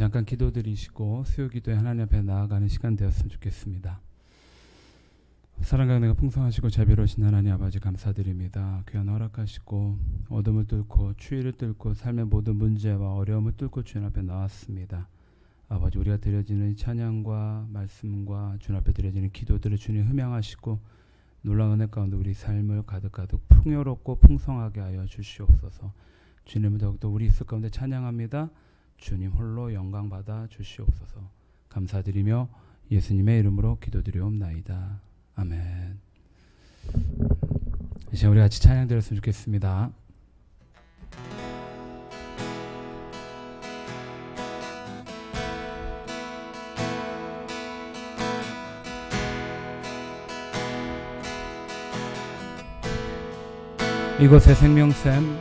잠깐 기도드리시고 수요기도에 하나님 앞에 나아가는 시간 되었으면 좋겠습니다. 사랑과 은혜가 풍성하시고 자비로우신 하나님 아버지 감사드립니다. 귀한 허락하시고 어둠을 뚫고 추위를 뚫고 삶의 모든 문제와 어려움을 뚫고 주님 앞에 나왔습니다. 아버지, 우리가 드려지는 찬양과 말씀과 주님 앞에 드려지는 기도들을 주님 흠양하시고 놀라운 은혜 가운데 우리 삶을 가득가득 풍요롭고 풍성하게 하여 주시옵소서. 주님을 더욱더 우리 있을 가운데 찬양합니다. 주님 홀로 영광 받아 주시옵소서. 감사드리며 예수님의 이름으로 기도드리옵나이다. 아멘. 이제 우리 같이 찬양 드렸으면 좋겠습니다. 이곳에 생명샘,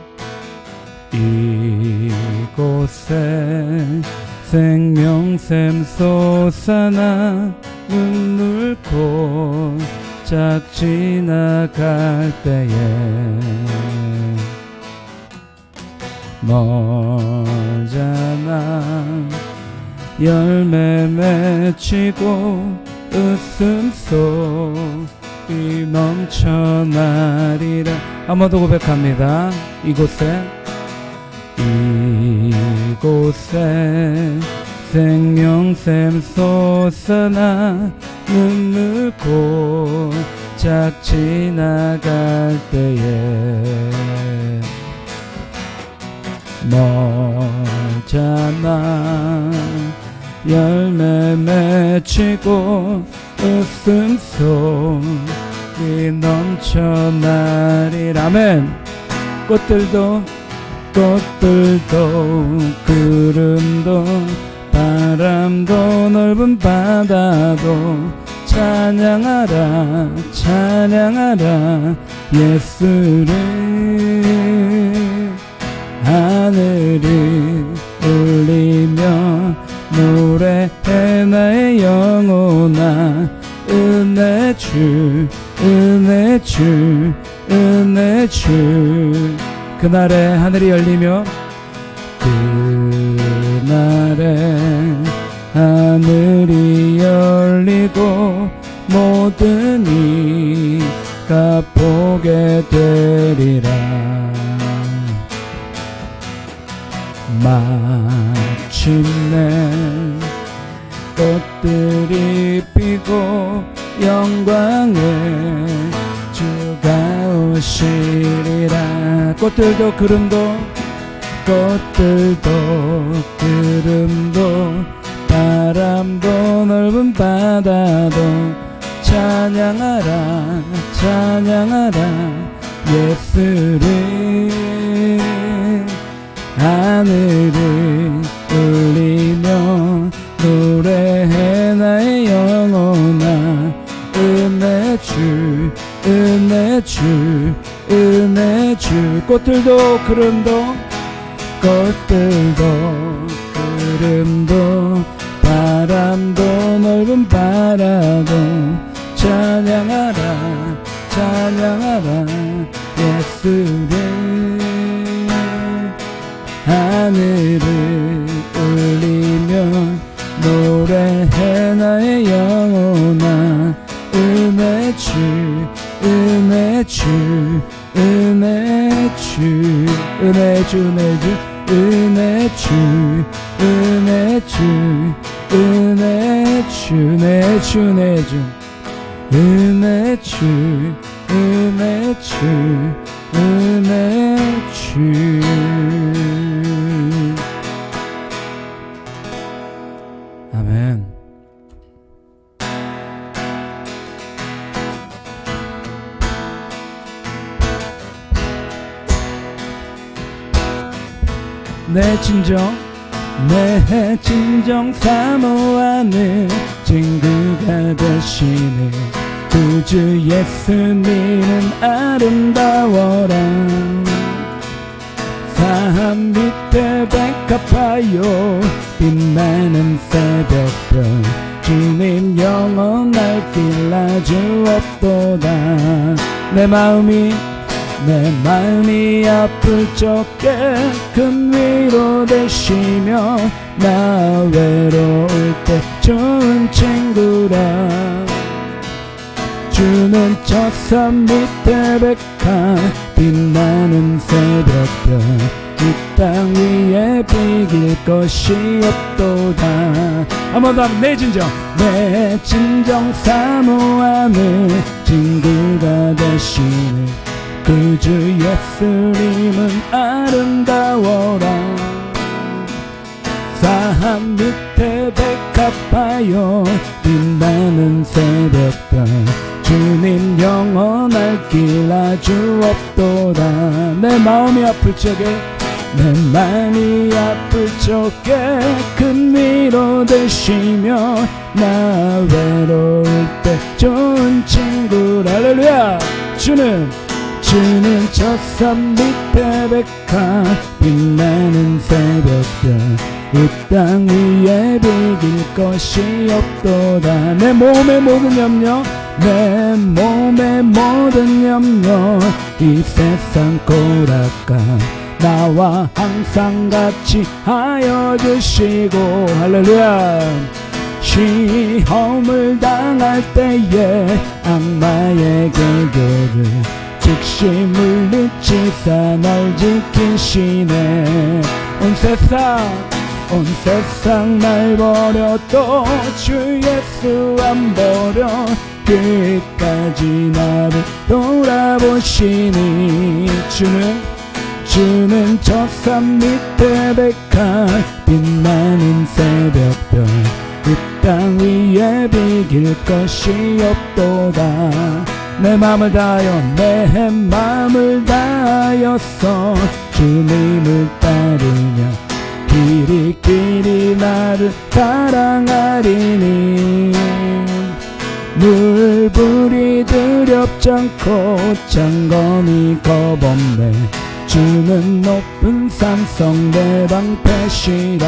이곳에 생명샘 솟아나 눈물고 짝 지나갈 때에 멀잖아 열매 맺히고 웃음소리 넘쳐나리라. 한 번 더 고백합니다. 이곳에 생명샘 솟아나 눈물고 짝 지나갈 때에 멀잖아 열매 맺히고 웃음소리 넘쳐나리라. 아멘. 꽃들도 구름도 바람도 넓은 바다도 찬양하라 찬양하라 예수를. 하늘이 울리며 노래해 나의 영혼아 은혜 주 은혜 주 은혜 주. 그날에 하늘이 열리며 그날에 하늘이 열리고 모든 이가 보게 되리라. 마침내 꽃들이 피고 영광의 주가 오시리라. 꽃들도 구름도 바람도 넓은 바다도 찬양하라 찬양하라 예수를. 하늘을 울리며 노래해 나의 영혼아 은혜 주 은혜 주 은혜 주. 꽃들도 구름도 바람도 넓은 바다도 찬양하라 찬양하라 예수를. 하늘을 울리며 노래해 나의 영혼아 은혜 주 은혜 주 은혜 주 은혜 주 은혜 주 은혜 주 은혜 주 은혜 주 은혜 주 은혜 주 은혜 주. 아멘. 내 진정 사모하는 친구가 되시네 구주 예수님은 아름다워라. 산 밑에 백합하여 빛나는 새벽별 주님 영원할 길 아주 없도다. 내 마음이 내 마음이 아플 적에 큰 위로 되시며 나 외로울 때 좋은 친구라. 주는 저 산 밑에 백한 빛나는 새벽별 이 땅 위에 비길 것이 없도다. 한 번 더 내 진정, 내 진정 사모하는 친구가 되시네. 그 주 예수님은 아름다워라. 산 밑에 백합하여 빛나는 새벽별 주님 영원할 길 아주 없도다. 내 마음이 아플 적에 내 마음이 아플 적에 큰 위로 되시며 나 외로울 때 좋은 친구라. 할렐루야. 주는 저 산 밑에 백합 빛나는 새벽별 이 땅 위에 비길 것이 없도다. 내 몸의 모든 염려, 내 몸의 모든 염려 이 세상 고락감 나와 항상 같이 하여 주시고. 할렐루야. 시험을 당할 때에 악마의 계교를 즉시 물리치사 날 지키시네. 온 세상 날 버려도 주 예수 안 버려 끝까지 나를 돌아보시니. 주는 저 산 밑에 백합 빛나는 새벽별 이 땅 위에 비길 것이 없도다. 내 맘을 다하여서 주님을 따르며 길이 나를 사랑하리니. 물불이 두렵지 않고 장검이 겁없네. 주는 높은 산성 내 방패시라.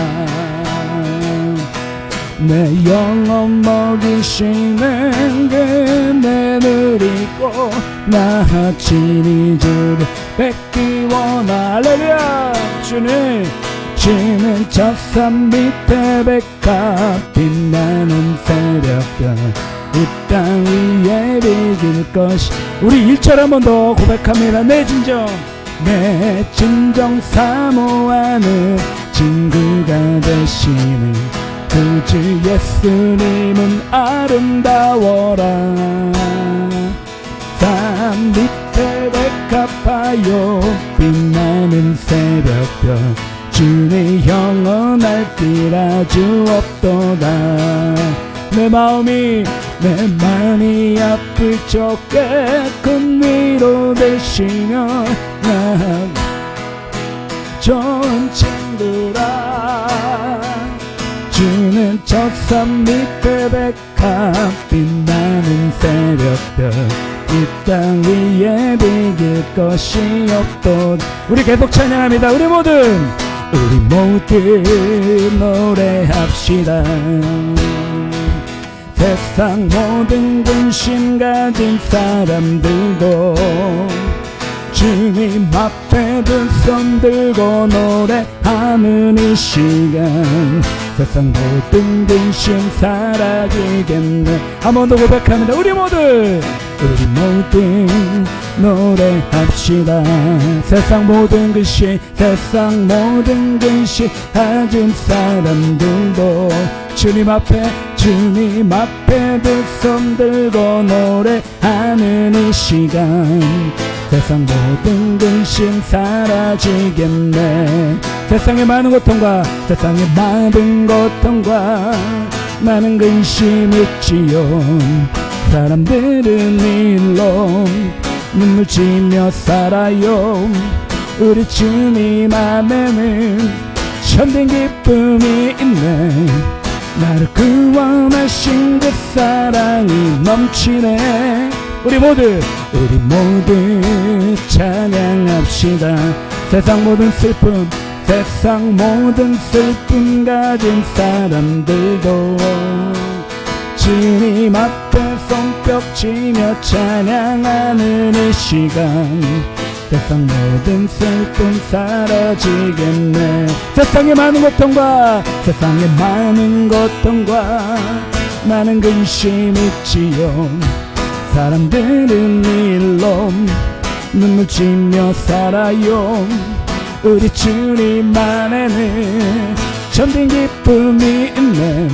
내 영혼 먹이시는 그네 누리고 나 친히 주를 뵙기 원하. 할렐루야. 주는 저 산 밑에 백합 빛나는 새벽별 이 땅 위에 비길 것이. 우리 1절 한 번 더 고백합니다. 내 진정 사모하는 친구가 되시는 그 주 예수님은 아름다워라. 산 밑에 백합하여 빛나는 새벽별 주의 영원할 길 아주 없도다. 내 마음이 아플 적에 큰 위로 되시며 나 좋은 친구라. 주는 저 산 밑에 백합 빛나는 새벽별 이 땅 위에 비길 것이 없도다. 우리 계속 찬양합니다. 우리 모두 노래합시다. 세상 모든 근심 가진 사람들도 주님 앞에 두 손 들고 노래하는 이 시간 세상 모든 근심 사라지겠네. 한 번 더 고백합니다. 우리 모두 노래합시다. 세상 모든 근심 가진 사람들도 주님 앞에 두 손 들고 노래하는 이 시간 세상 모든 근심 사라지겠네. 세상의 많은 고통과 많은 근심 있지요. 사람들은 일로 눈물 지며 살아요. 우리 주님 안에는 참된 기쁨이 있네. 나를 구원하신 그 사랑이 넘치네. 우리 모두 찬양합시다. 세상 모든 슬픔 가진 사람들도 주님 앞에 손뼉치며 찬양하는 이 시간 세상 모든 슬픔 사라지겠네. 세상의 많은 고통과 많은 근심 있지요. 사람들은 일로 눈물 지며 살아요. 우리 주님 안에는 참된 기쁨이 있네.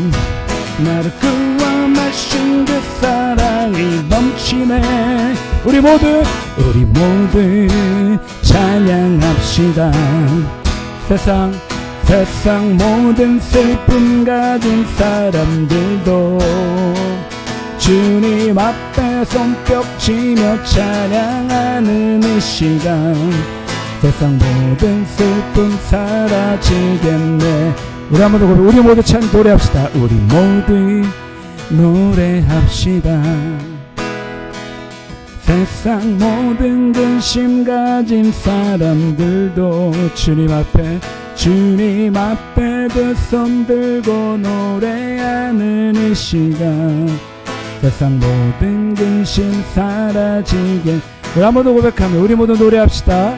나를 구원하신 그 사랑이 넘치네. 우리 모두 찬양합시다. 세상 모든 슬픔 가진 사람들도 주님 앞에 손뼉치며 찬양하는 이 시간. 세상 모든 슬픔 사라지겠네. 우리 모두 노래합시다. 우리 모두 노래합시다. 세상 모든 근심 가진 사람들도 주님 앞에 두 손 들고 노래하는 이 시간. 세상 모든 근심 사라지게. 우리 모두 고백하며 우리 모두 노래합시다.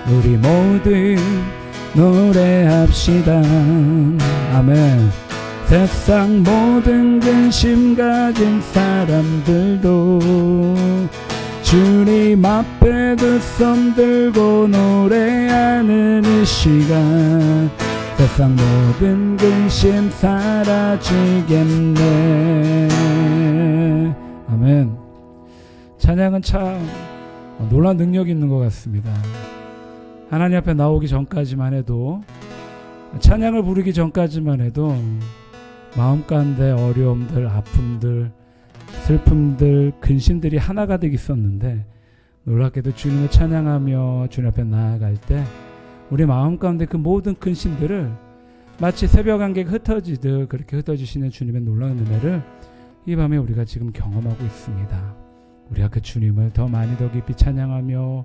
우리 모두 노래합시다. 아멘. 세상 모든 근심 가진 사람들도 주님 앞에 두 손 들고 노래하는 이 시간. 세상 모든 근심 사라지겠네. 아멘. 찬양은 참 놀라운 능력이 있는 것 같습니다. 하나님 앞에 나오기 전까지만 해도, 찬양을 부르기 전까지만 해도 마음 가운데 어려움들, 아픔들, 슬픔들, 근심들이 하나가 되기 있었는데, 놀랍게도 주님을 찬양하며 주님 앞에 나아갈 때 우리 마음 가운데 그 모든 근심들을 마치 새벽 안개가 흩어지듯 그렇게 흩어지시는 주님의 놀라운 은혜를 이 밤에 우리가 지금 경험하고 있습니다. 우리가 그 주님을 더 많이 더 깊이 찬양하며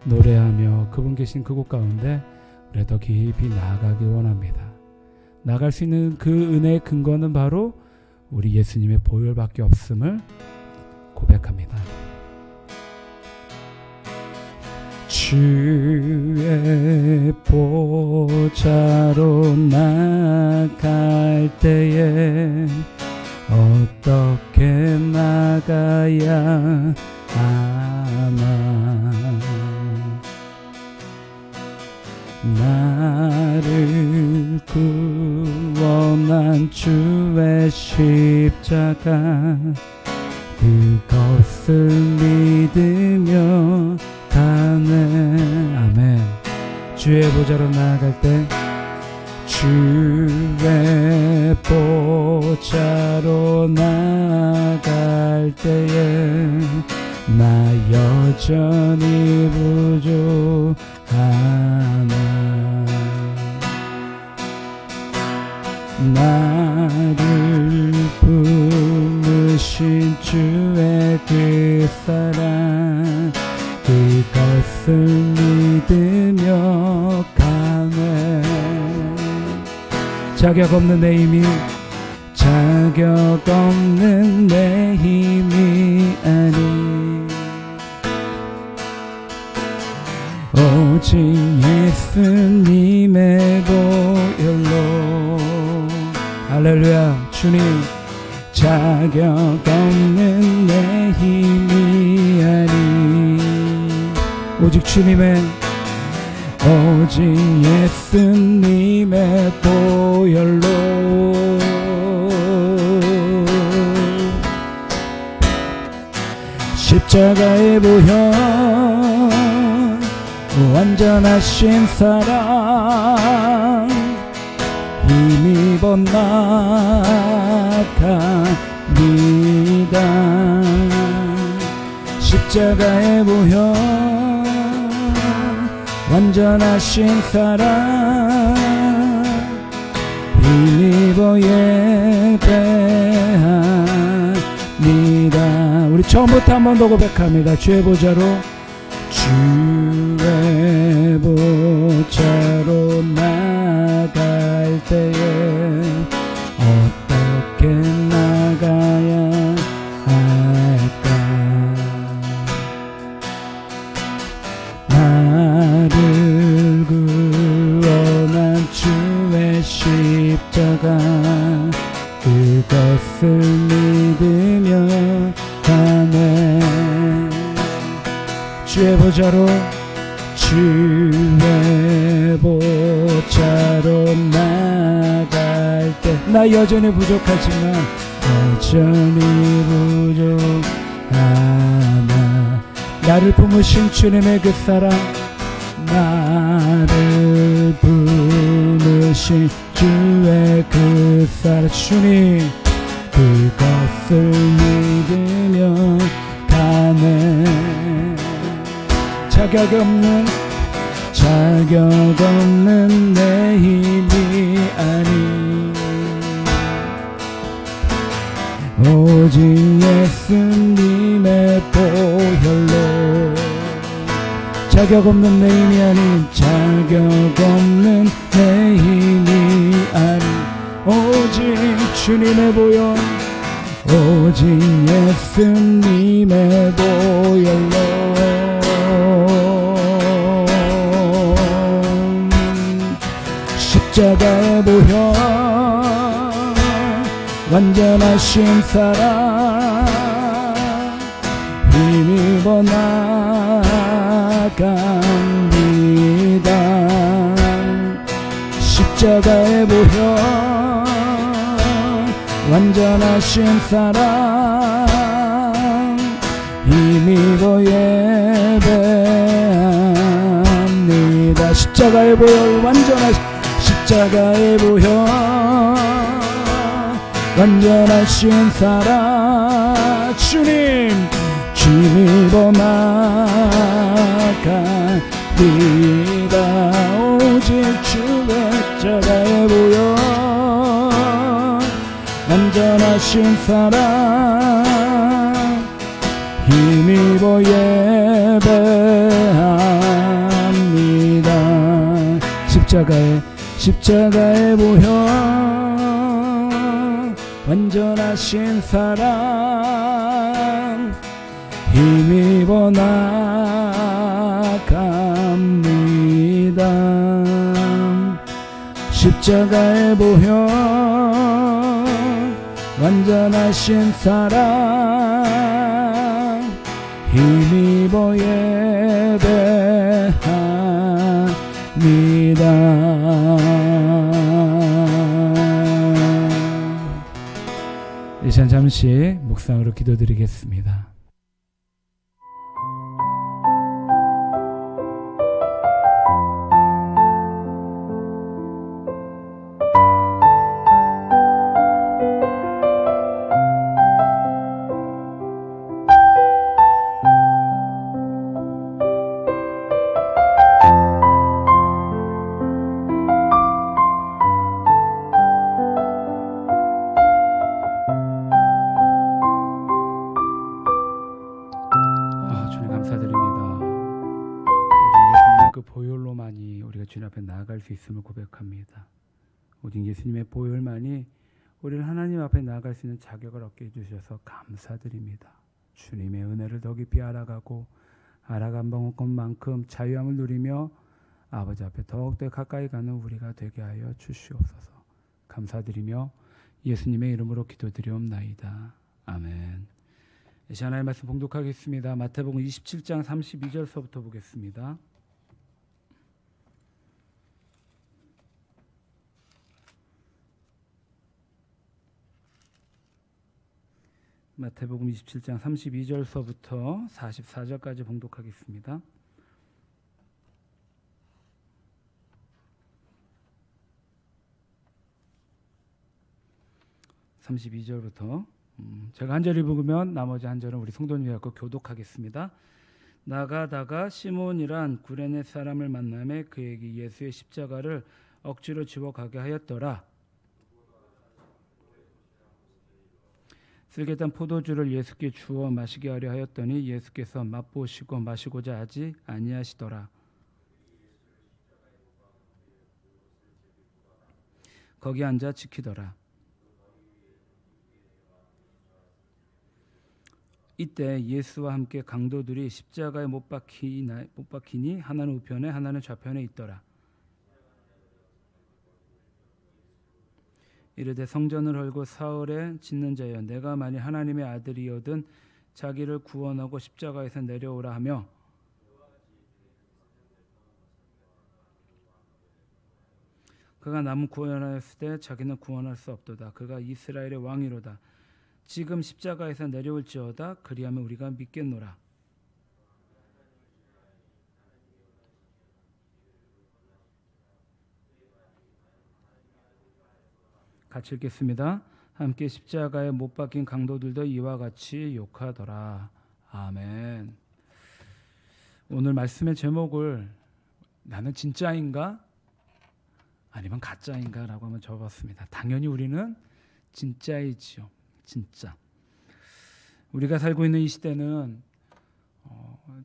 노래하며 그분 계신 그곳 가운데 우리가 더 깊이 나아가기 원합니다. 나아갈 수 있는 그 은혜의 근거는 바로 우리 예수님의 보혈밖에 없음을 고백합니다. 주의 보좌로 나갈 때에 어떻게 나가야 하나. 나를 구원한 주의 십자가, 그것을 믿으며 가네. 아멘. 주의 보좌로 나아갈 때, 주의 보좌로 나아갈 때에 나 여전히 부족하나. 나를 부르신 주의 그 사랑, 그것을 믿으며 가네. 자격 없는 내 힘이, 자격 없는 내 힘이 아니, 오직 예수님의 보혈로. 할렐루야. 주님, 자격 없는 내 힘이 아니, 오직 주님의, 오직 예수님의 보혈로. 십자가의 보혈, 완전하신 사랑, 힘입어 나갑니다. 십자가의 보혈, 완전하신 사랑, 힘입어 예배합니다. 우리 처음부터 한 번 더 고백합니다. 주의 보좌로, 주의 보좌로 나갈 때에 어떻게 나가야 할까. 주의 보좌로 주의 보좌로 나갈 때 나 여전히 부족하지만 여전히 부족하나 나를 품으신 주님의 그 사랑 나를 품으신 주의 그 사랑 주님 그것을 믿으며 가네 자격 없는 내 힘이 아니 오직 예수님의 보혈로 자격 없는 내 힘이 아닌 자격 없는 내 힘이 아닌 오직 주님의 보혈 오직 예수님의 보혈로 십자가의 보혈 완전하신 사랑 힘입어 나갑니다 십자가의 보혈 완전하신 사랑 힘입어 예배합니다 십자가의 보혈 완전하신 십자가의 보혈 완전하신 사랑 주님 힘입어 나갑니다 오직 주의 십자가의 보혈 완전하신 사랑 힘입어 예배합니다 십자가의 보혈 완전하신 사랑 힘입어 나갑니다 십자가의 보혈 완전하신 사랑 힘입어 예배합니다 이 시간 잠시 묵상으로 기도드리겠습니다. 주님 앞에 나아갈 수 있음을 고백합니다. 오직 예수님의 보혈만이 우리를 하나님 앞에 나아갈 수 있는 자격을 얻게 해주셔서 감사드립니다. 주님의 은혜를 더 깊이 알아가고 알아간 것만큼 자유함을 누리며 아버지 앞에 더욱더 가까이 가는 우리가 되게 하여 주시옵소서. 감사드리며 예수님의 이름으로 기도드리옵나이다. 아멘. 이 시간 하나님의 말씀 봉독하겠습니다. 마태복음 27장 32절서부터 보겠습니다. 마태복음 27장 32절서부터 44절까지 봉독하겠습니다. 32절부터 제가 한 절 읽으면 나머지 한 절은 우리 성도님이 갖고 교독하겠습니다. 나가다가 시몬이란 구레네 사람을 만나매 그에게 예수의 십자가를 억지로 지워 가게 하였더라. 쓸개탄 포도주를 예수께 주어 마시게 하려 하였더니 예수께서 맛보시고 마시고자 하지 아니하시더라. 거기 앉아 지키더라. 이때 예수와 함께 강도들이 십자가에 못 박히니 하나는 우편에 하나는 좌편에 있더라. 이르되 성전을 헐고 사흘에 짓는 자여 내가 만일 하나님의 아들이거든 자기를 구원하고 십자가에서 내려오라 하며 그가 남은 구원하였을 때 자기는 구원할 수 없도다. 그가 이스라엘의 왕이로다. 지금 십자가에서 내려올지어다. 그리하면 우리가 믿겠노라. 같이 읽겠습니다. 함께 십자가에 못 박힌 강도들도 이와 같이 욕하더라. 아멘. 오늘 말씀의 제목을 나는 진짜인가 아니면 가짜인가라고 한번 적어봤습니다. 당연히 우리는 진짜이지요. 진짜. 우리가 살고 있는 이 시대는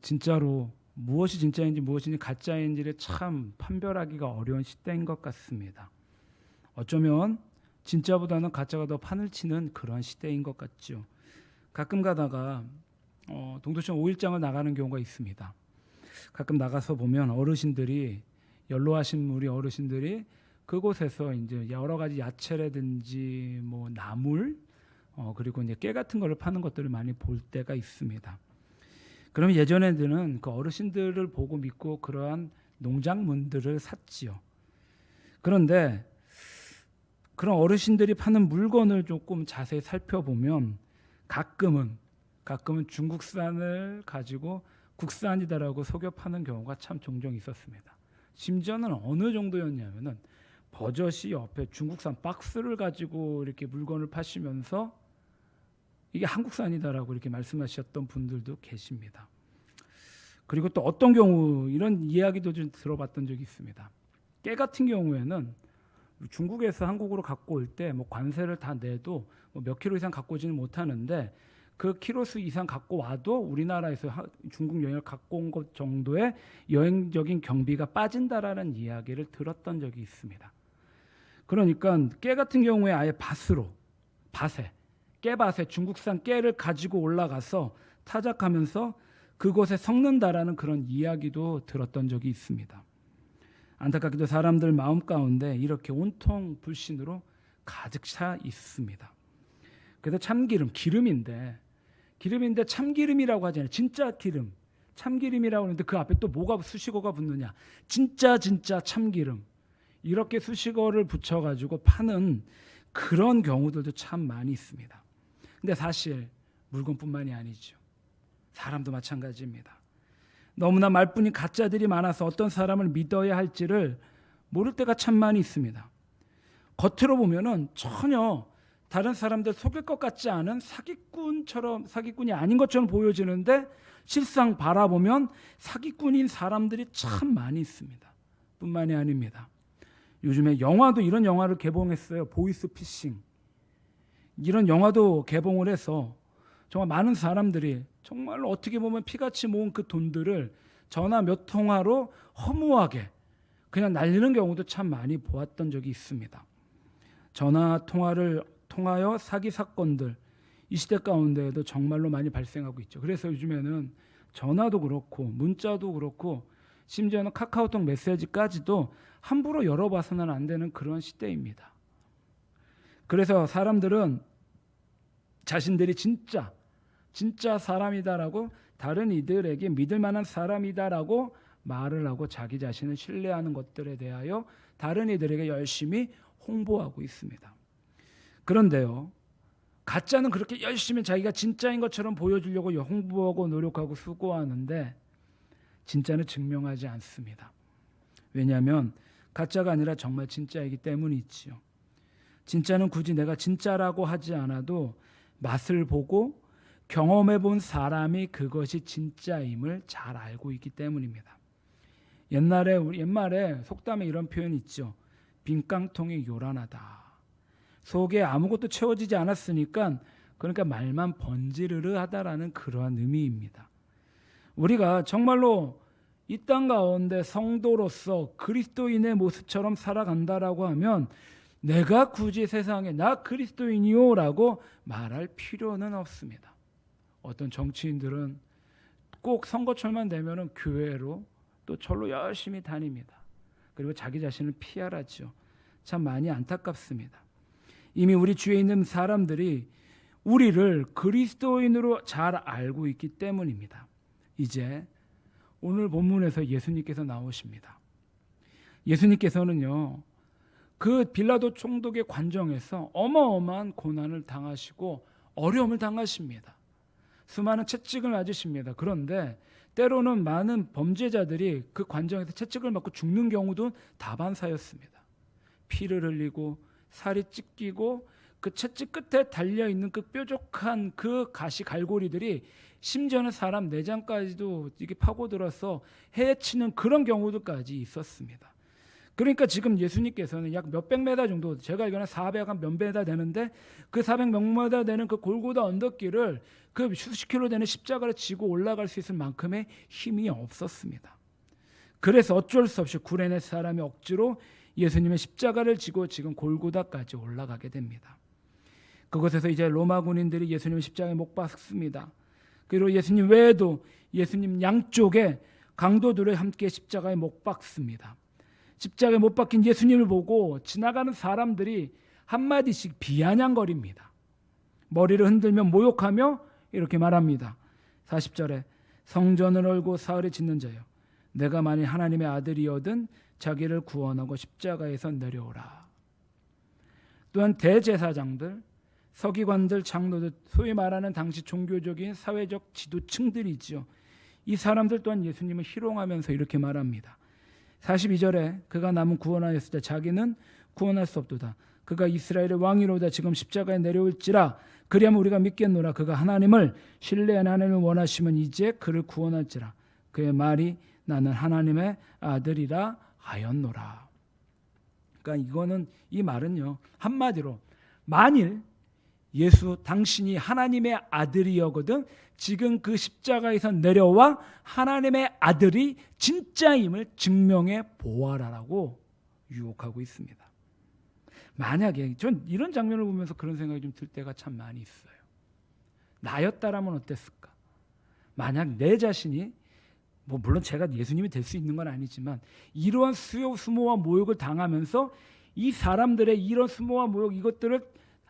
진짜로 무엇이 진짜인지 무엇이 가짜인지를 참 판별하기가 어려운 시대인 것 같습니다. 어쩌면 진짜보다는 가짜가 더 판을 치는 그런 시대인 것 같죠. 가끔 가다가 동두천 5일장을 나가는 경우가 있습니다. 가끔 나가서 보면 어르신들이 연로하신 우리 어르신들이 그곳에서 이제 여러 가지 야채라든지 뭐 나물 그리고 이제 깨 같은 거를 파는 것들을 많이 볼 때가 있습니다. 그럼 예전에는 그 어르신들을 보고 믿고 그러한 농작물들을 샀지요. 그런데 그런 어르신들이 파는 물건을 조금 자세히 살펴보면 가끔은 중국산을 가지고 국산이다라고 속여 파는 경우가 참 종종 있었습니다. 심지어는 어느 정도였냐면은 버젓이 옆에 중국산 박스를 가지고 이렇게 물건을 파시면서 이게 한국산이다라고 이렇게 말씀하셨던 분들도 계십니다. 그리고 또 어떤 경우 이런 이야기도 좀 들어봤던 적이 있습니다. 깨 같은 경우에는 중국에서 한국으로 갖고 올 때 뭐 관세를 다 내도 몇 킬로 이상 갖고 오지는 못하는데 그 키로수 이상 갖고 와도 우리나라에서 중국 여행을 갖고 온 것 정도의 여행적인 경비가 빠진다라는 이야기를 들었던 적이 있습니다. 그러니까 깨 같은 경우에 아예 깨밭에 중국산 깨를 가지고 올라가서 타작하면서 그곳에 섞는다라는 그런 이야기도 들었던 적이 있습니다. 안타깝게도 사람들 마음 가운데 이렇게 온통 불신으로 가득 차 있습니다. 그래서 기름인데 참기름이라고 하잖아요. 진짜 기름, 참기름이라고 하는데 그 앞에 또 뭐가 수식어가 붙느냐? 진짜 참기름. 이렇게 수식어를 붙여가지고 파는 그런 경우들도 참 많이 있습니다. 근데 사실 물건뿐만이 아니죠. 사람도 마찬가지입니다. 너무나 말뿐인 가짜들이 많아서 어떤 사람을 믿어야 할지를 모를 때가 참 많이 있습니다. 겉으로 보면은 전혀 다른 사람들 속일 것 같지 않은 사기꾼이 아닌 것처럼 보여지는데 실상 바라보면 사기꾼인 사람들이 참 많이 있습니다. 뿐만이 아닙니다. 요즘에 영화도 이런 영화를 개봉했어요. 보이스피싱. 이런 영화도 개봉을 해서 정말 많은 사람들이 정말로 어떻게 보면 피같이 모은 그 돈들을 전화 몇 통화로 허무하게 그냥 날리는 경우도 참 많이 보았던 적이 있습니다. 전화 통화를 통하여 사기 사건들 이 시대 가운데에도 정말로 많이 발생하고 있죠. 그래서 요즘에는 전화도 그렇고 문자도 그렇고 심지어는 카카오톡 메시지까지도 함부로 열어봐서는 안 되는 그런 시대입니다. 그래서 사람들은 자신들이 진짜 사람이다라고 다른 이들에게 믿을 만한 사람이다라고 말을 하고 자기 자신을 신뢰하는 것들에 대하여 다른 이들에게 열심히 홍보하고 있습니다. 그런데요, 가짜는 그렇게 열심히 자기가 진짜인 것처럼 보여주려고 홍보하고 노력하고 수고하는데 진짜는 증명하지 않습니다. 왜냐하면 가짜가 아니라 정말 진짜이기 때문이지요. 진짜는 굳이 내가 진짜라고 하지 않아도 맛을 보고 경험해 본 사람이 그것이 진짜임을 잘 알고 있기 때문입니다. 옛말에 속담에 이런 표현이 있죠. 빈깡통이 요란하다. 속에 아무것도 채워지지 않았으니까 그러니까 말만 번지르르 하다라는 그러한 의미입니다. 우리가 정말로 이 땅 가운데 성도로서 그리스도인의 모습처럼 살아간다라고 하면 내가 굳이 세상에 나 그리스도인이요 라고 말할 필요는 없습니다. 어떤 정치인들은 꼭 선거철만 되면 교회로 또 절로 열심히 다닙니다. 그리고 자기 자신을 피하라죠. 참 많이 안타깝습니다. 이미 우리 주위에 있는 사람들이 우리를 그리스도인으로 잘 알고 있기 때문입니다. 이제 오늘 본문에서 예수님께서 나오십니다. 예수님께서는요, 그 빌라도 총독의 관정에서 어마어마한 고난을 당하시고 어려움을 당하십니다. 수많은 채찍을 맞으십니다. 그런데 때로는 많은 범죄자들이 그 관정에서 채찍을 맞고 죽는 경우도 다반사였습니다. 피를 흘리고 살이 찢기고 그 채찍 끝에 달려있는 그 뾰족한 그 가시 갈고리들이 심지어는 사람 내장까지도 이게 파고들어서 해치는 그런 경우도까지 있었습니다. 그러니까 지금 예수님께서는 약 몇백 메다 정도, 제가 알기로는 400한 몇 메다 되는데 그 400 몇 메다 되는 그 골고다 언덕길을 그 수십 킬로 되는 십자가를 지고 올라갈 수 있을 만큼의 힘이 없었습니다. 그래서 어쩔 수 없이 구레네 사람이 억지로 예수님의 십자가를 지고 지금 골고다까지 올라가게 됩니다. 그곳에서 이제 로마 군인들이 예수님의 십자가에 못 박습니다. 그리고 예수님 외에도 예수님 양쪽에 강도들을 함께 십자가에 못 박습니다. 십자가에 못 박힌 예수님을 보고 지나가는 사람들이 한마디씩 비아냥거립니다. 머리를 흔들며 모욕하며 이렇게 말합니다. 40절에 성전을 얼고 사흘에 짓는 자여, 내가 만일 하나님의 아들이거든 자기를 구원하고 십자가에서 내려오라. 또한 대제사장들, 서기관들, 장로들, 소위 말하는 당시 종교적인 사회적 지도층들이지요. 이 사람들 또한 예수님을 희롱하면서 이렇게 말합니다. 42절에 그가 남은 구원하였을 때 자기는 구원할 수 없도다. 그가 이스라엘의 왕이로다. 지금 십자가에 내려올지라. 그리하면 우리가 믿겠노라. 그가 하나님을 신뢰하는 하나님을 원하시면 이제 그를 구원할지라. 그의 말이 나는 하나님의 아들이라 하였노라. 그러니까 이거는, 이 말은요, 한마디로 만일 예수 당신이 하나님의 아들이었거든 지금 그 십자가에서 내려와 하나님의 아들이 진짜임을 증명해 보아라라고 유혹하고 있습니다. 만약에 전 이런 장면을 보면서 그런 생각이 좀 들 때가 참 많이 있어요. 나였다라면 어땠을까? 만약 내 자신이, 물론 제가 예수님이 될 수 있는 건 아니지만 이러한 수모와 모욕을 당하면서 이 사람들의 이런 수모와 모욕, 이것들을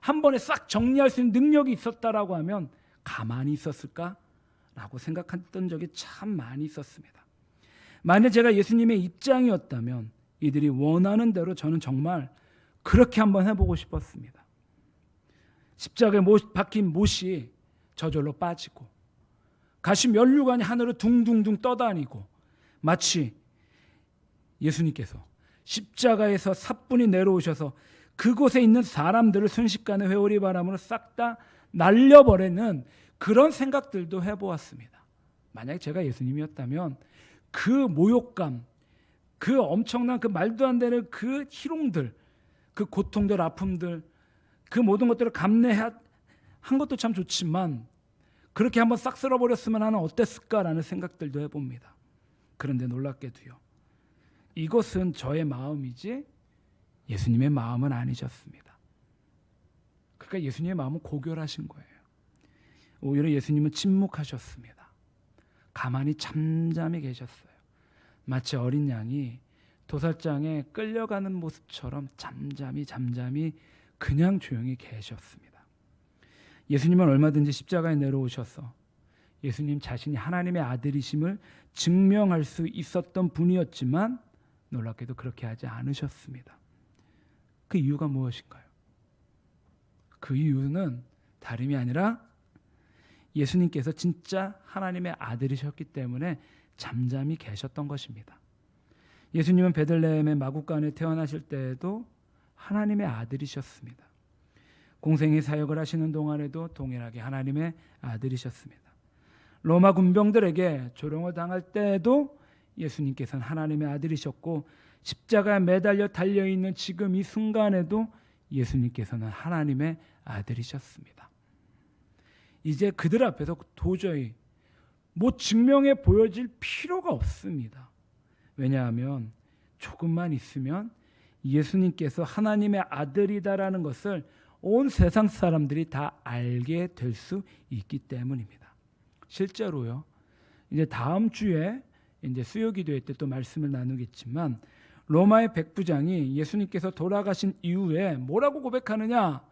한 번에 싹 정리할 수 있는 능력이 있었다라고 하면 가만히 있었을까라고 생각했던 적이 참 많이 있었습니다. 만약 제가 예수님의 입장이었다면 이들이 원하는 대로 저는 정말 그렇게 한번 해보고 싶었습니다. 십자가에 박힌 못이 저절로 빠지고 가시 면류관이 하늘을 둥둥둥 떠다니고 마치 예수님께서 십자가에서 사뿐히 내려오셔서 그곳에 있는 사람들을 순식간에 회오리 바람으로 싹 다 날려버리는 그런 생각들도 해보았습니다. 만약에 제가 예수님이었다면 그 모욕감, 그 엄청난 그 말도 안 되는 그 희롱들, 그 고통들, 아픔들, 그 모든 것들을 감내한 것도 참 좋지만 그렇게 한번 싹 쓸어버렸으면 하는 어땠을까라는 생각들도 해봅니다. 그런데 놀랍게도요, 이것은 저의 마음이지 예수님의 마음은 아니셨습니다. 그러니까 예수님의 마음은 고결하신 거예요. 오히려 예수님은 침묵하셨습니다. 가만히 잠잠히 계셨어요. 마치 어린 양이 도살장에 끌려가는 모습처럼 잠잠히 그냥 조용히 계셨습니다. 예수님은 얼마든지 십자가에 내려오셔서 예수님 자신이 하나님의 아들이심을 증명할 수 있었던 분이었지만 놀랍게도 그렇게 하지 않으셨습니다. 그 이유가 무엇인가요? 그 이유는 다름이 아니라 예수님께서 진짜 하나님의 아들이셨기 때문에 잠잠히 계셨던 것입니다. 예수님은 베들레헴의 마구간에 태어나실 때에도 하나님의 아들이셨습니다. 공생의 사역을 하시는 동안에도 동일하게 하나님의 아들이셨습니다. 로마 군병들에게 조롱을 당할 때에도 예수님께서는 하나님의 아들이셨고 십자가에 매달려 달려있는 지금 이 순간에도 예수님께서는 하나님의 아들이셨습니다. 이제 그들 앞에서 도저히 증명해 보여질 필요가 없습니다. 왜냐하면 조금만 있으면 예수님께서 하나님의 아들이다라는 것을 온 세상 사람들이 다 알게 될 수 있기 때문입니다. 실제로요, 이제 다음 주에 이제 수요기도회 때 또 말씀을 나누겠지만 로마의 백부장이 예수님께서 돌아가신 이후에 뭐라고 고백하느냐?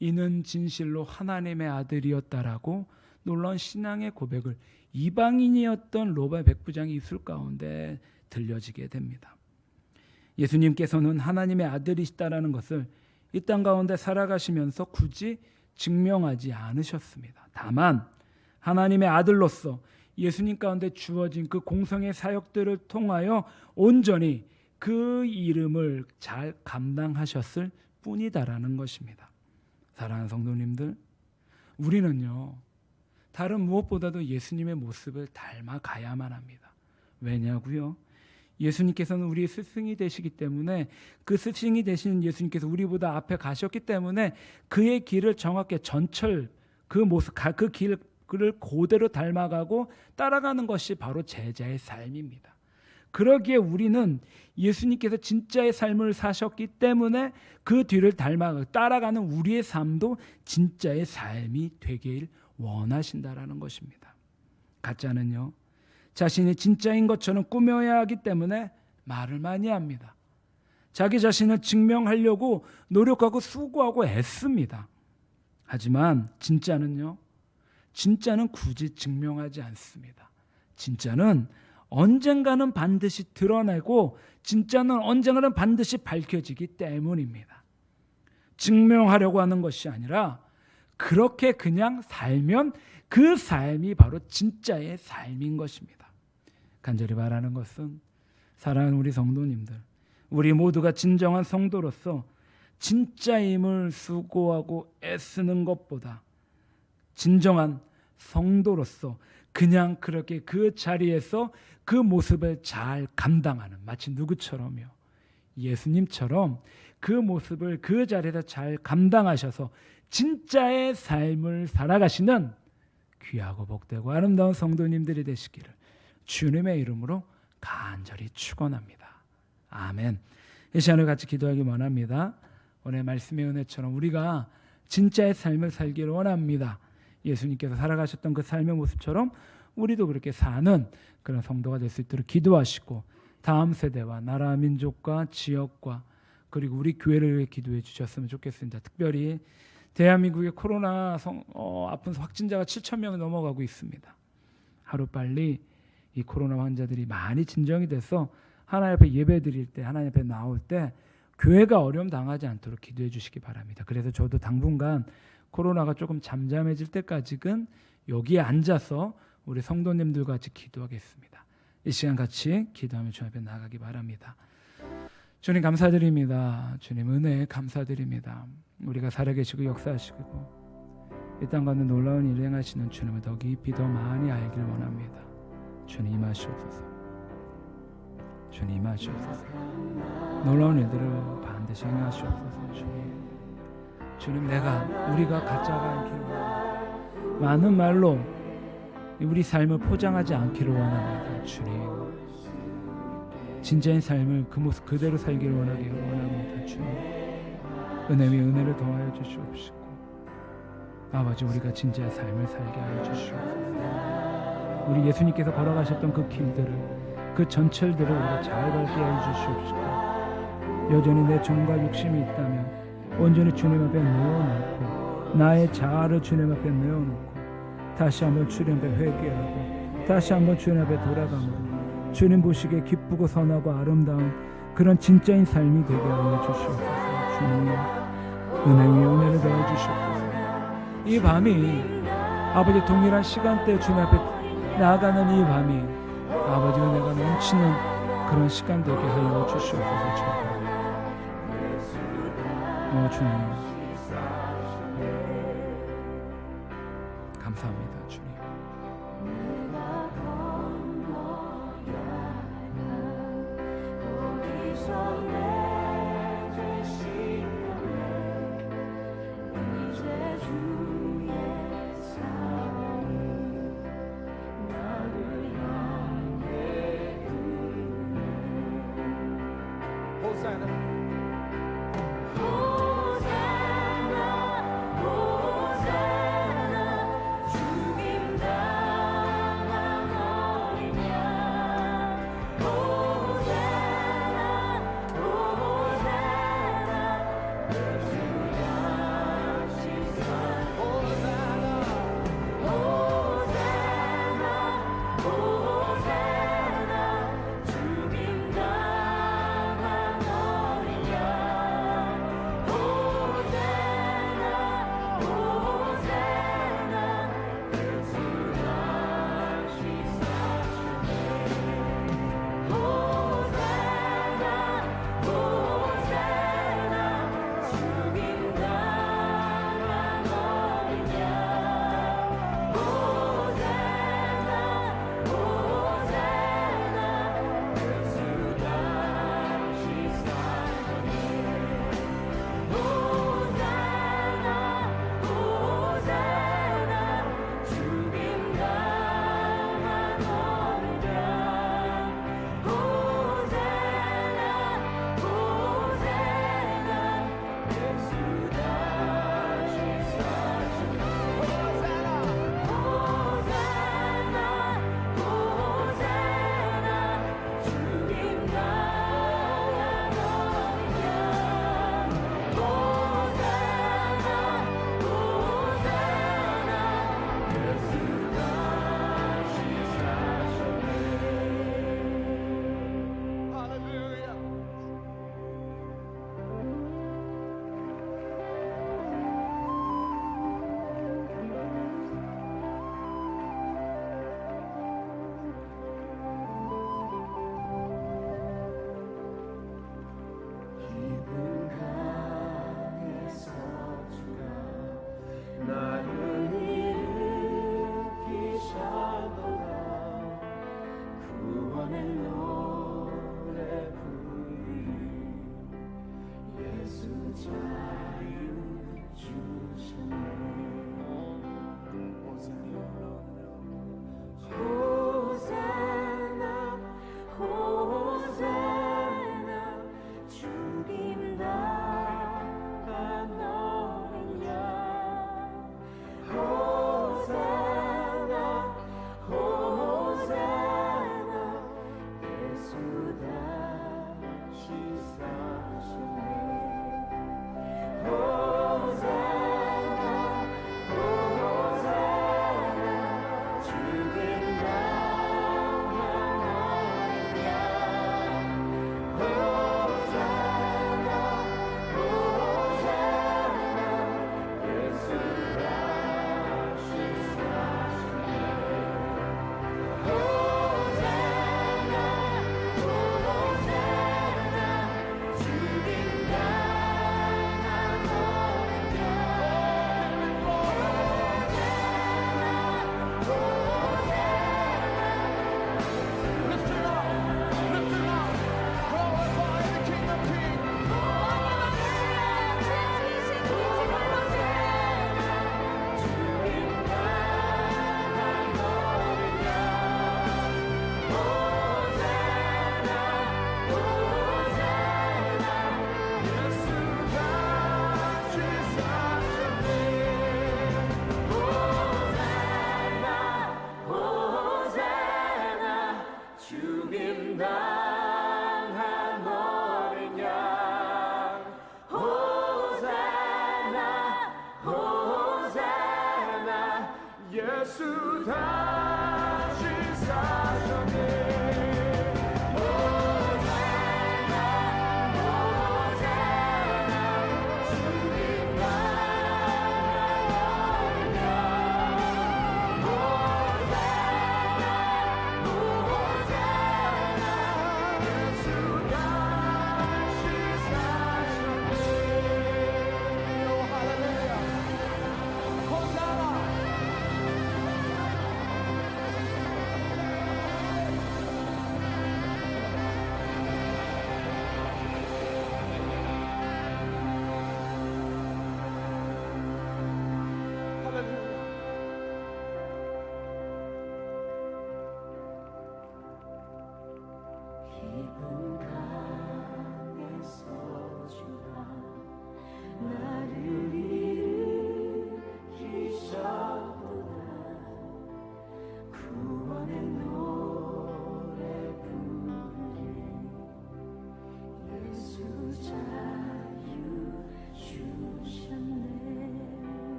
이는 진실로 하나님의 아들이었다라고 놀라운 신앙의 고백을 이방인이었던 로마의 백부장이 입술 가운데 들려지게 됩니다. 예수님께서는 하나님의 아들이시다라는 것을 이 땅 가운데 살아가시면서 굳이 증명하지 않으셨습니다. 다만 하나님의 아들로서 예수님 가운데 주어진 그 공성의 사역들을 통하여 온전히 그 이름을 잘 감당하셨을 뿐이다라는 것입니다. 사랑하는 성도님들, 우리는요 다른 무엇보다도 예수님의 모습을 닮아가야만 합니다. 왜냐고요? 예수님께서는 우리의 스승이 되시기 때문에, 그 스승이 되시는 예수님께서 우리보다 앞에 가셨기 때문에 그의 길을 정확히 전철 그 모습, 그 길을 그대로 닮아가고 따라가는 것이 바로 제자의 삶입니다. 그러기에 우리는 예수님께서 진짜의 삶을 사셨기 때문에 그 뒤를 따라가는 우리의 삶도 진짜의 삶이 되길 원하신다라는 것입니다. 가짜는요 자신이 진짜인 것처럼 꾸며야 하기 때문에 말을 많이 합니다. 자기 자신을 증명하려고 노력하고 수고하고 애씁니다. 하지만 진짜는 굳이 증명하지 않습니다. 진짜는 언젠가는 반드시 드러내고 진짜는 언젠가는 반드시 밝혀지기 때문입니다. 증명하려고 하는 것이 아니라 그렇게 그냥 살면 그 삶이 바로 진짜의 삶인 것입니다. 간절히 바라는 것은 사랑하는 우리 성도님들, 우리 모두가 진정한 성도로서 진짜임을 수고하고 애쓰는 것보다 진정한 성도로서 그냥 그렇게 그 자리에서 그 모습을 잘 감당하는, 마치 누구처럼요? 예수님처럼 그 모습을 그 자리에서 잘 감당하셔서 진짜의 삶을 살아가시는 귀하고 복되고 아름다운 성도님들이 되시기를 주님의 이름으로 간절히 축원합니다. 아멘. 이 시간을 같이 기도하기 원합니다. 오늘 말씀의 은혜처럼 우리가 진짜의 삶을 살기를 원합니다. 예수님께서 살아가셨던 그 삶의 모습처럼 우리도 그렇게 사는 그런 성도가 될 수 있도록 기도하시고, 다음 세대와 나라 민족과 지역과 그리고 우리 교회를 위해 기도해 주셨으면 좋겠습니다. 특별히 대한민국의 코로나 아픈 확진자가 7,000명이 넘어가고 있습니다. 하루빨리 이 코로나 환자들이 많이 진정이 돼서 하나님 앞에 예배 드릴 때, 하나님 앞에 나올 때 교회가 어려움 당하지 않도록 기도해 주시기 바랍니다. 그래서 저도 당분간 코로나가 조금 잠잠해질 때까지는 여기에 앉아서 우리 성도님들과 같이 기도하겠습니다. 이 시간 같이 기도하며 주님 앞에 나가기 바랍니다. 주님 감사드립니다. 주님 은혜에 감사드립니다. 우리가 살아계시고 역사하시고 이 땅 가운데 놀라운 일 행하시는 주님을 더 깊이 더 많이 알기를 원합니다. 주님 임하시옵소서. 주님 임하시옵소서. 놀라운 일들을 반드시 행하시옵소서. 주님 우리가 가짜가 않기를 원합니다. 많은 말로 우리 삶을 포장하지 않기를 원합니다. 주님 진짜인 삶을 그 모습 그대로 살기를 원합니다. 주님 은혜 위에 은혜를 더하여 주시옵시고, 아버지 우리가 진짜의 삶을 살게 하여 주시옵소서. 우리 예수님께서 걸어가셨던 그 길들을, 그 전철들을 우리가 잘 밟게 하여 주시옵시고, 여전히 내 종과 욕심이 있다면 온전히 주님 앞에 내어놓고, 나의 자아를 주님 앞에 내어놓고 다시 한번 주님 앞에 회개하고 다시 한번 주님 앞에 돌아가므로 주님 보시기에 기쁘고 선하고 아름다운 그런 진짜인 삶이 되게 하여 주시옵소서. 주님 은혜 위에 은혜를 더해 주시옵소서. 이 밤이 아버지 동일한 시간대에 주님 앞에 나아가는 이 밤이 아버지 은혜가 넘치는 그런 시간 되게 하여 주시옵소서. 주님 감사합니다. 주님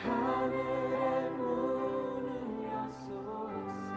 하늘의 문을 여소서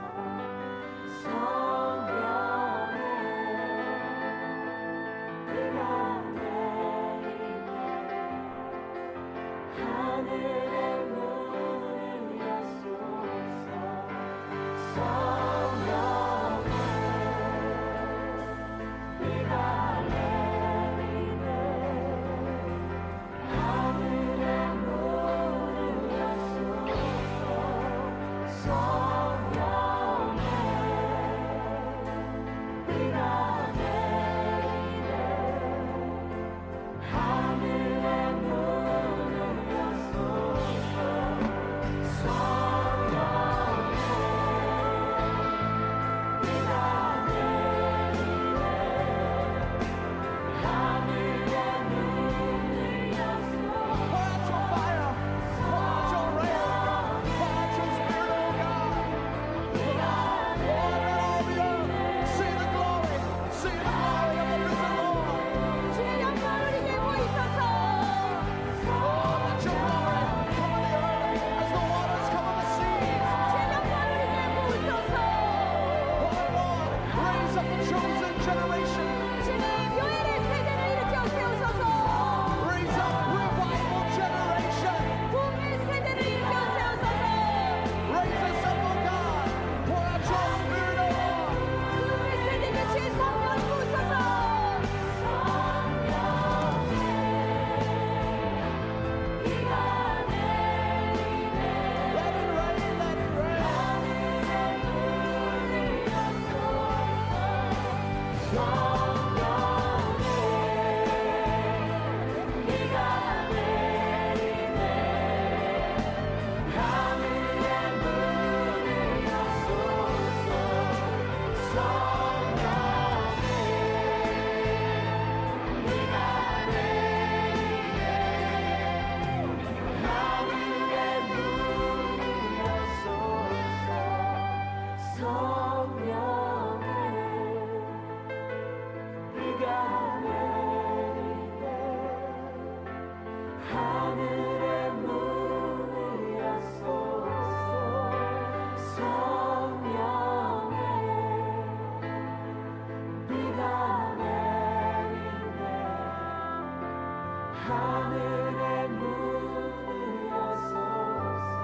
하늘의 문을 여소서.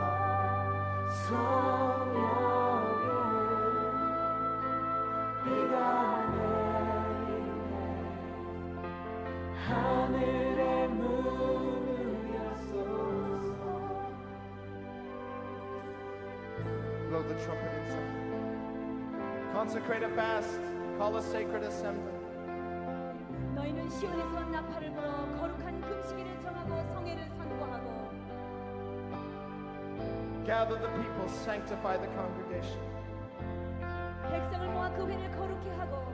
성령의 비가 내리네. 하늘의 문을 여소서. Blow the trumpet in time. Consecrate a fast. Call a sacred assembly. 너희는 시온에서 나팔을 불어 거룩한 금식일을 정하고 성회를 선고하고 Gather the people, sanctify the congregation. 백성을 모아 그 회를 거룩히 하고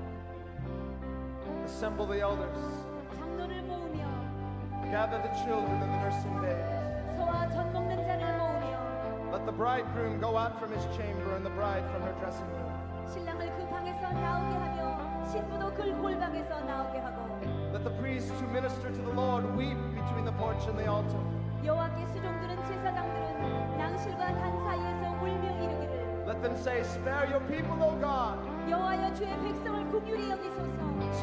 Assemble the elders. 장로를 모으며 Gather the children and the nursing babes. 소와 젖 먹는 자를 모으며 Let the bridegroom go out from his chamber and the bride from her dressing room. 신랑을 그 방에서 나오게 하며 신부도 그 골방에서 나오게 하고 Let the priests who minister to the Lord weep between the porch and the altar. 여호와께 수종드는 제사장들은 낭실과 단 사이에서 울며 이르기를 Let them say, Spare your people, O God. 여호와여 주의 백성을 긍휼히 여기소서.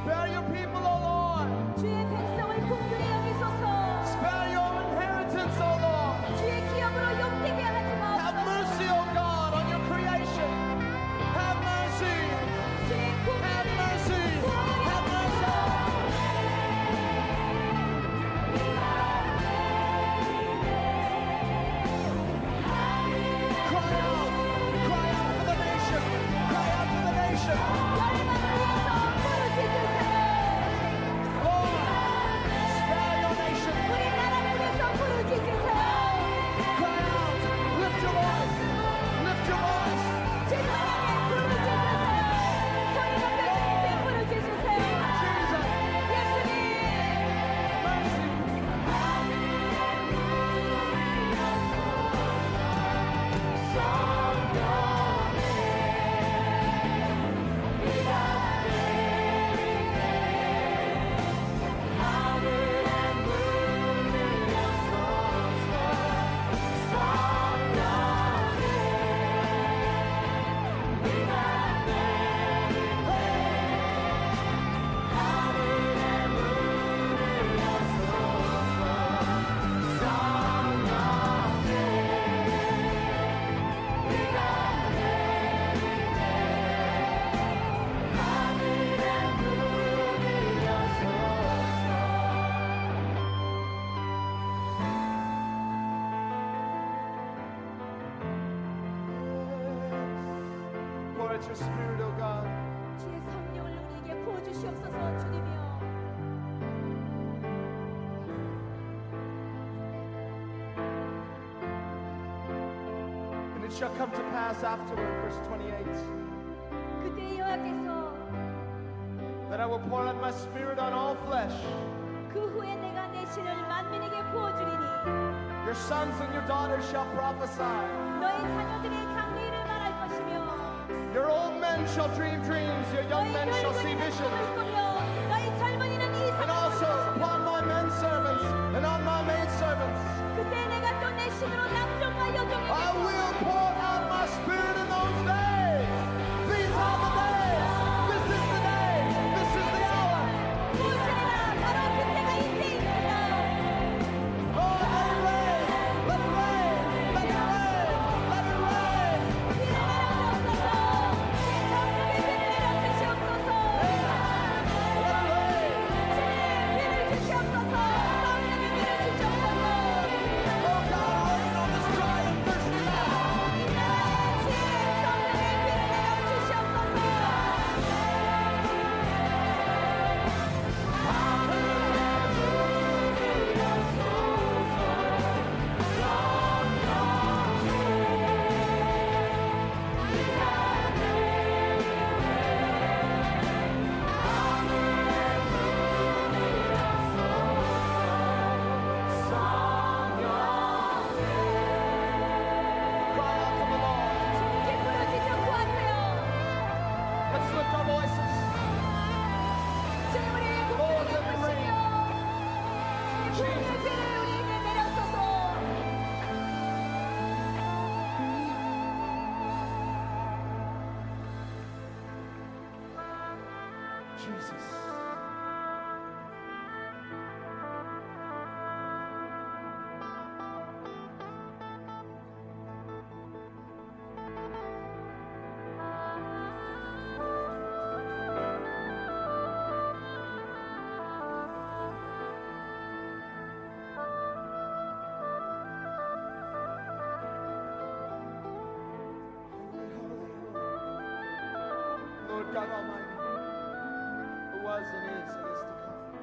Spare your people, O Lord. 주의 백성을 긍휼히 여기소서. Spare your inheritance, O Lord. 주의 기업으로 욕되게 하지 Have 마옵소서. mercy, O God, on your creation. Have mercy. 주의 Have mercy. Have mercy. Cry out. Cry out for the nation. Cry out for the nation. Lord, spare your nation. Cry out. Lift your voice. Lift your voice. Jesus. Mercy. Pour out your spirit, O God. 주의 성령을 우리에게 부어주시옵소서. 주님이여. And it shall come to pass afterward, verse 28, 그때 여호와께서 that I will pour out my spirit on all flesh. 그 후에 내가 내 신을 만민에게 부어주리니 Your sons and your daughters shall prophesy. 너희 자녀들이 장래일을 말할 것이며 Your old men shall dream dreams. Your young men shall see 꿈을 visions. 꾸며 너희 젊은이는 And 이상을 also upon my men servants and on my maid servants, 그때 내가 또 내 신으로 남종과 여종에게 I will pour out my spirit in those days. These are the days. This is the day. This is the hour. 부어주리라. 바로 그때가 이때입니다. Oh, let it rain. Let it rain. Let it rain. Let it rain. 비를 내려주옵소서. 내 성령의 비를 내려주시옵소서. God Almighty, who was and is to come.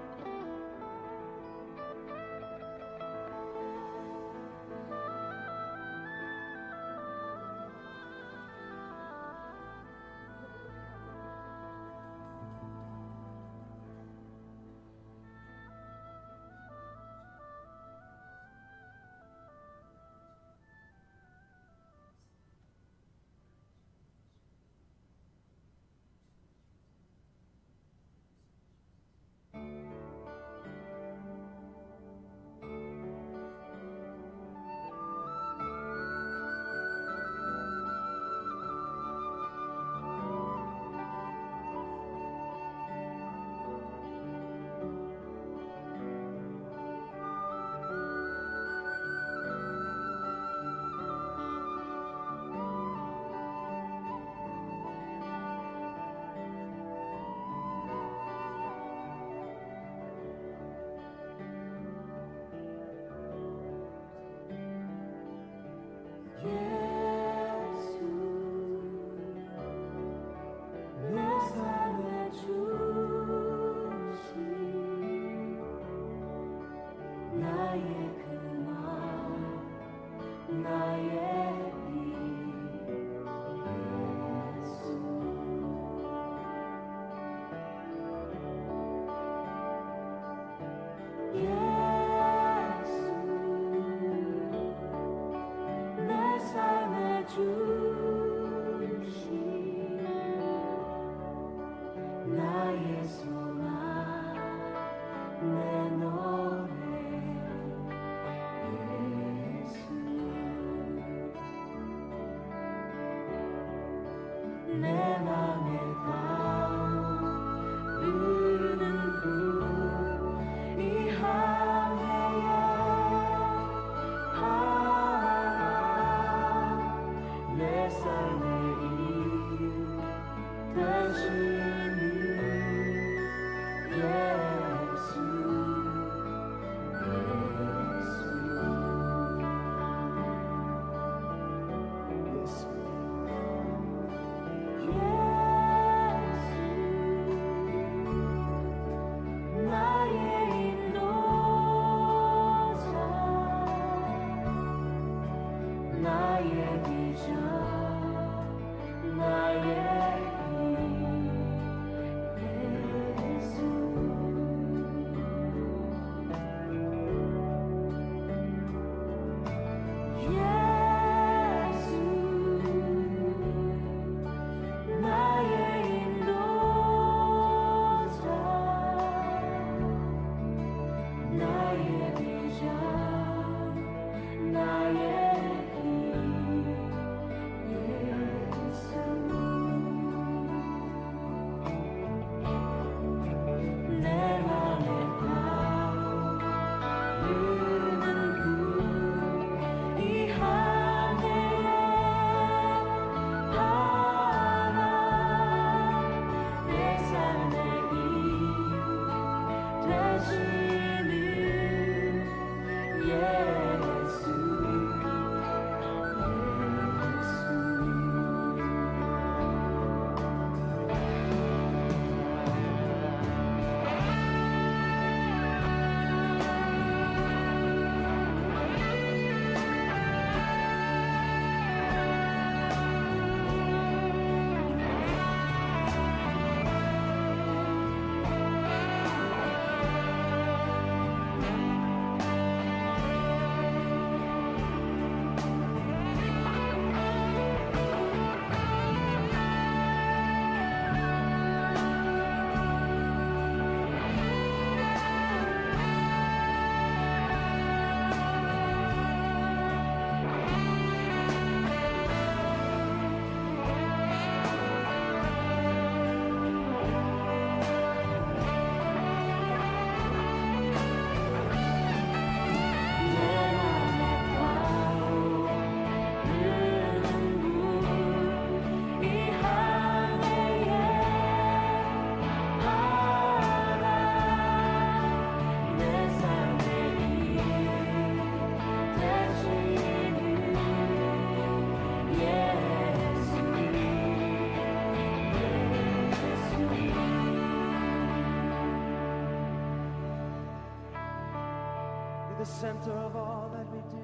the center of all that we do,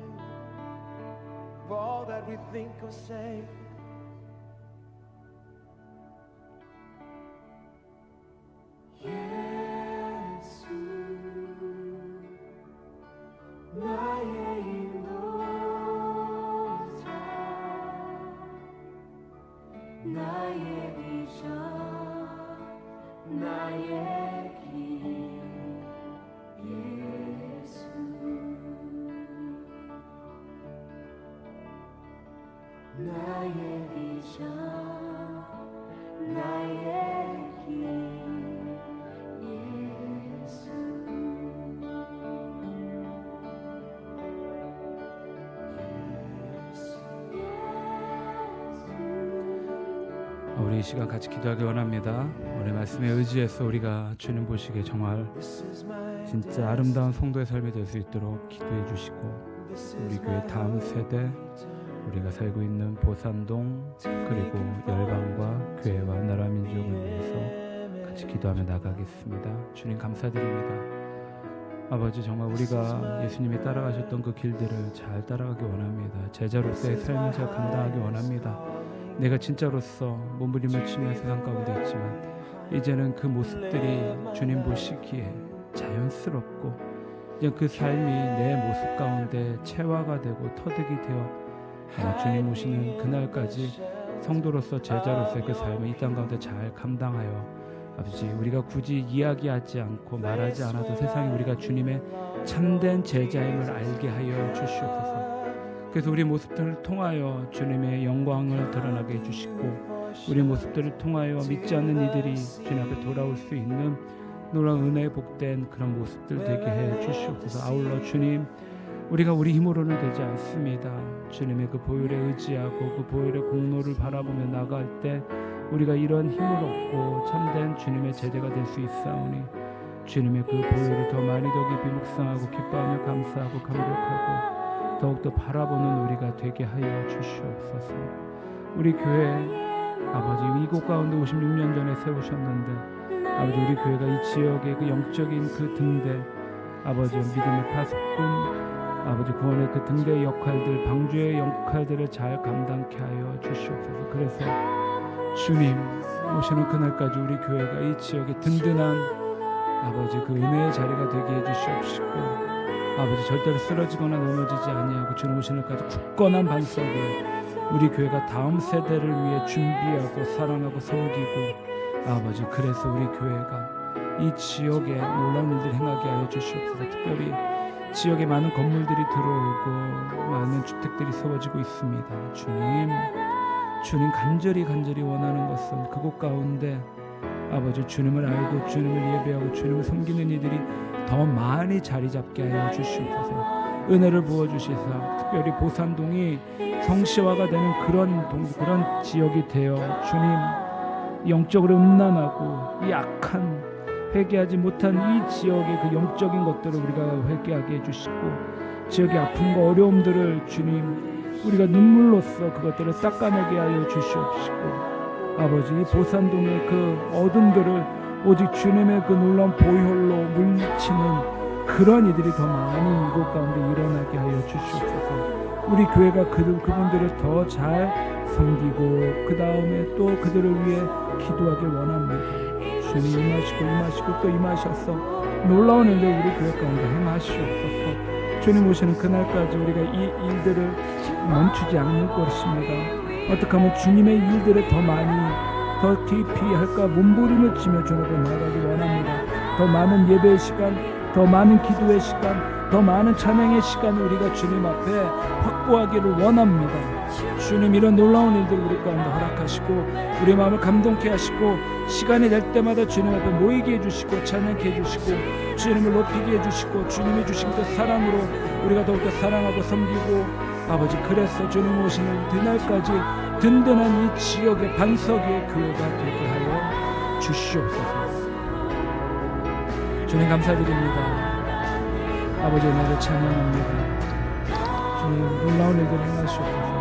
of all that we think or say. 예수 나의 인도자 나의 비전 나의 길 예수 나의 비전 나의 길 예수 우리 이 시간 같이 기도하기 원합니다. 오늘 말씀에 의지해서 우리가 주님 보시기에 정말 This is my 진짜 아름다운 성도의 삶이 될 수 있도록 기도해 주시고, 우리 교회 다음 세대, 우리가 살고 있는 보산동 그리고 열방과 교회와 나라 민족을 위해서 같이 기도하며 나가겠습니다. 주님 감사드립니다. 아버지, 정말 우리가 예수님이 따라가셨던 그 길들을 잘 따라가기 원합니다. 제자로서의 삶을 잘 감당하기 원합니다. 내가 진짜로서 몸부림을 치며 세상 가운데 있지만 이제는 그 모습들이 주님 보시기에 자연스럽고 이제 그 삶이 내 모습 가운데 체화가 되고 터득이 되어 주님 오시는 그날까지 성도로서 제자로서의 그 삶을 이 땅 가운데 잘 감당하여 아버지, 우리가 굳이 이야기하지 않고 말하지 않아도 세상에 우리가 주님의 참된 제자임을 알게 하여 주시옵소서. 그래서 우리 모습들을 통하여 주님의 영광을 드러나게 해주시고, 우리 모습들을 통하여 믿지 않는 이들이 주님 앞에 돌아올 수 있는 놀라운 은혜에 복된 그런 모습들 되게 해 주시옵소서. 아울러 주님, 우리가 우리 힘으로는 되지 않습니다. 주님의 그 보혈에 의지하고 그 보혈의 공로를 바라보며 나갈 때 우리가 이런 힘을 얻고 참된 주님의 제자가 될 수 있사오니, 주님의 그 보혈을 더 많이 더 깊이 묵상하고 기뻐하며 감사하고 감격하고 더욱더 바라보는 우리가 되게 하여 주시옵소서. 우리 교회 아버지, 이곳 가운데 56년 전에 세우셨는데 아버지, 우리 교회가 이 지역의 그 영적인 그 등대, 아버지 믿음의 파수꾼, 아버지 구원의 그 등대의 역할들, 방주의 역할들을 잘 감당케 하여 주시옵소서. 그래서 주님 오시는 그날까지 우리 교회가 이 지역의 든든한 아버지 그 은혜의 자리가 되게 해주시옵시고, 아버지 절대로 쓰러지거나 넘어지지 아니하고 주님 오시는 날까지 굳건한 반석에 우리 교회가 다음 세대를 위해 준비하고 사랑하고 섬기고, 아버지 그래서 우리 교회가 이 지역에 놀라운 일들을 행하게 하여 주시옵소서. 특별히 지역에 많은 건물들이 들어오고 많은 주택들이 세워지고 있습니다. 주님 간절히 원하는 것은 그곳 가운데 아버지 주님을 알고 주님을 예배하고 주님을 섬기는 이들이 더 많이 자리 잡게 하여 주시옵소서. 은혜를 부어주시사 특별히 보산동이 성시화가 되는 그런 지역이 되어 주님, 영적으로 음란하고 약한 회개하지 못한 이 지역의 그 영적인 것들을 우리가 회개하게 해주시고, 지역의 아픔과 어려움들을 주님 우리가 눈물로써 그것들을 닦아내게 하여 주시옵시고, 아버지 이 보산동의 그 어둠들을 오직 주님의 그 놀라운 보혈로 물리치는 그런 이들이 더 많이 이곳 가운데 일어나게 하여 주시옵소서. 우리 교회가 그분들을 더 잘 섬기고 그 다음에 또 그들을 위해 기도하길 원합니다. 주님 임하시고 또 임하셔서 놀라운 일들 우리 교회 가운데 행하시옵소서. 주님 오시는 그날까지 우리가 이 일들을 멈추지 않을 것입니다. 어떻게 하면 주님의 일들을 더 많이 더 깊이 할까 몸부림을 치며 주님 앞에 나가기 원합니다. 더 많은 예배의 시간, 더 많은 기도의 시간, 더 많은 찬양의 시간을 우리가 주님 앞에 확보하기를 원합니다. 주님 이런 놀라운 일들 우리 가운데 허락하시고 우리 마음을 감동케 하시고 시간이 될 때마다 주님 앞에 모이게 해주시고 찬양케 해주시고 주님을 높이게 해주시고 주님이 주신 그 사랑으로 우리가 더욱더 사랑하고 섬기고, 아버지 그래서 주님 오시는 그날까지 든든한 이 지역의 반석의 교회가 되게 하여 주시옵소서. 주님 감사드립니다. 아버지 은혜를 찬양합니다. 주님 놀라운 일들 행하시옵소서.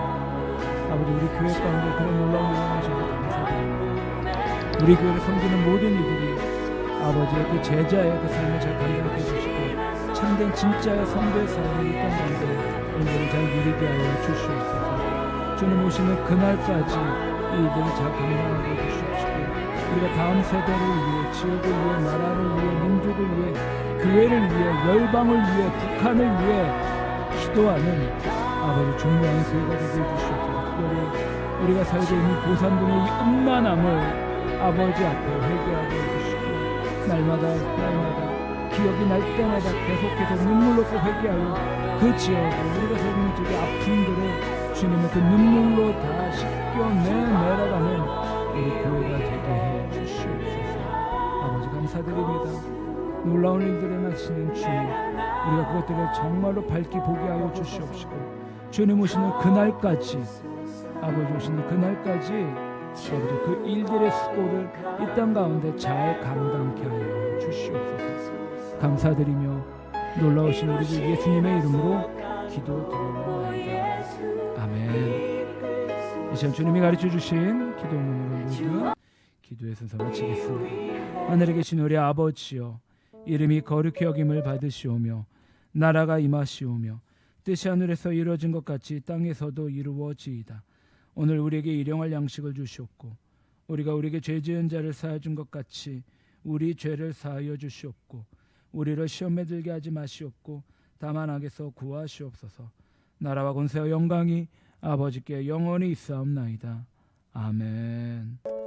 아버지 우리 교회 가운데 그런 놀라운 일을 하셔서 감사드립니다. 우리 교회를 섬기는 모든 이들이 아버지의 그 제자의 그 삶을 잘 감당해 주시고 참된 참된 진짜의 성도의 삶을 이 땅 가운데 일들을 잘 누리게 하여 주시옵소서. 주님 오시는 그날까지 이 일들을 잘 감당하게 해주시옵시고 우리가 다음 세대를 위해 지역을 위해 나라를 위해 민족을 위해 교회를 위해 열방을 위해 북한을 위해 기도하는 아버지 중요한 교회가 되게 해주시옵소서. 특별히 우리가 살고 있는 고산동의 이 음란함을 아버지 앞에 회개하게 해주시고 날마다 기억이 날 때마다 계속해서 눈물로서 회개하여 그 지역을 우리가 살고 있는 지역의 아픔들을 주님의 그 눈물로 다 씻겨내려가는 우리 교회가 되게 해 주시옵소서. 아버지 감사드립니다. 놀라운 일들에 나시는 주님, 우리가 그것들을 정말로 밝게 보게 하여 주시옵시고 주님 오시는 그날까지 아버지 오시는 그날까지 아버지 그 일들의 수고를 이 땅 가운데 잘 감당케 하여 주시옵소서. 감사드리며 놀라우신 우리 주 예수님의 이름으로 기도드리옵나이다. 아멘. 이 시간 주님이 가르쳐 주신 기도문으로 모두 기도의 순서 마치겠습니다. 하늘에 계신 우리 아버지여, 이름이 거룩히 여김을 받으시오며 나라가 임하시오며 뜻이 하늘에서 이루어진 것 같이 땅에서도 이루어지이다. 오늘 우리에게 일용할 양식을 주시옵고 우리가 우리에게 죄 지은 자를 사하여 준 것 같이 우리 죄를 사하여 주시옵고 우리를 시험에 들게 하지 마시옵고 다만 악에서 구하시옵소서. 나라와 권세와 영광이 아버지께 영원히 있사옵나이다. 아멘.